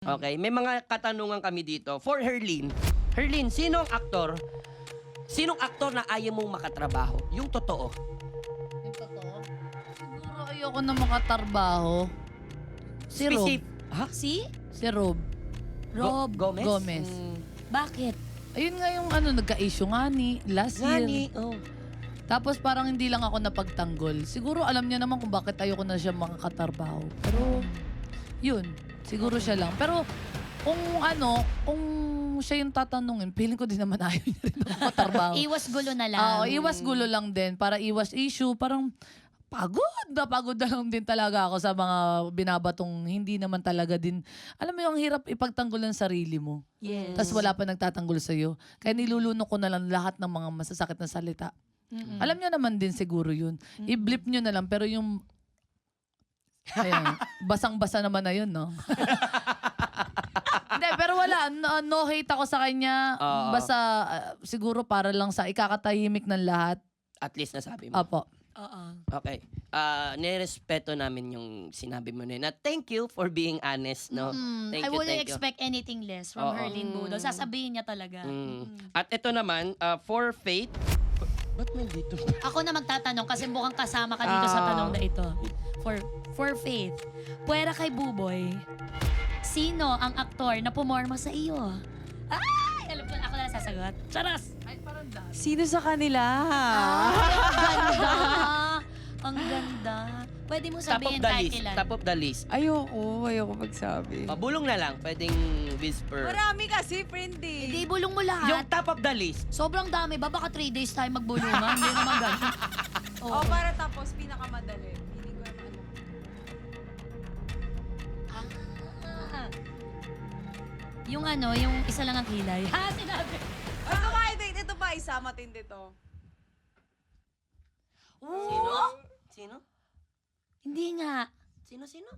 Okay, may mga katanungan kami dito. For Herlin, sinong aktor na ayaw mong makatrabaho? Yung totoo. Yung totoo? Siguro ayoko na makatrabaho. Si Rob. Ha? Si? Si Rob. Rob Gomez? Gomez. Bakit? Ayun nga yung nagka-issue nga ni last year. Oh. Tapos parang hindi lang ako napagtanggol. Siguro alam niya naman kung bakit ayoko na siya makakatrabaho. Pero yun, siguro siya lang. Pero kung siya yung tatanungin, feeling ko din naman ayaw niya rin makatrabaho. Iwas gulo na lang. Oo, iwas gulo lang din para iwas issue. Parang pagod na lang din talaga ako sa mga binabatong hindi naman talaga din. Alam mo yung ang hirap ipagtanggol ng sarili mo. Yes. Tapos wala pa nagtatanggol sa'yo. Kaya nilulunok ko na lang lahat ng mga masasakit na salita. Alam niyo naman din siguro yun. I-blip niyo na lang pero yung ayan, basang-basa naman na yun, no? Hindi, pero wala. No hate ako sa kanya. Oo. Basta siguro para lang sa ikakatahimik ng lahat. At least nasabi mo. Apo. Oo. Okay. Nirespeto namin yung sinabi mo na yun. Thank you for being honest, no? Thank I you, wouldn't thank you. expect anything less from Oo. Herlin Budo. Sasabihin niya talaga. At ito naman, for Faith, ba't may dito? Ako na magtatanong kasi mukhang kasama ka dito sa tanong na ito. For Faith, puwera kay Buboy, sino ang aktor na pumorma sa iyo? Ay! Alam ko na, ako na sasagot. Charas! Ay, parang dahil. Sino sa kanila? Ang ganda! Ang ganda. Pwede mo Top of sabihin the kahit list. ilan. Top of the list. Ayoko magsabi. Bulong na lang. Pwedeng whisper. Marami kasi, friend Hindi, eh. bulong mo Yung lahat. top of the list. Sobrang dami ba? Baka 3 days tayo magbulungan. Hindi naman ganun. Oo. O, para tapos, pinakamadali. Hindi ko naman. Ah. Yung isa lang ang kilay. Ha, sinabi. Ito nga, ito pa, isa, matindi to. Sino? Hindi nga. Sino?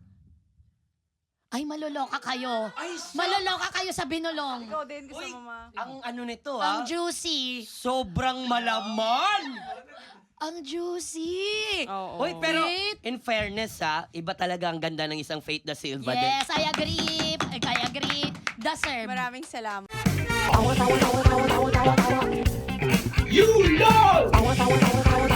Ay, maloloka kayo. Maloloka kayo sa binulong. Ikaw din, gusto mo ma. Ang ano nito, Ang juicy. Sobrang malaman! Ang juicy. Oo. Uy, pero Faith? in fairness iba talaga ang ganda ng isang Faith da Silva din. Yes, I agree. I agree. Deserve. Maraming salamat. You know!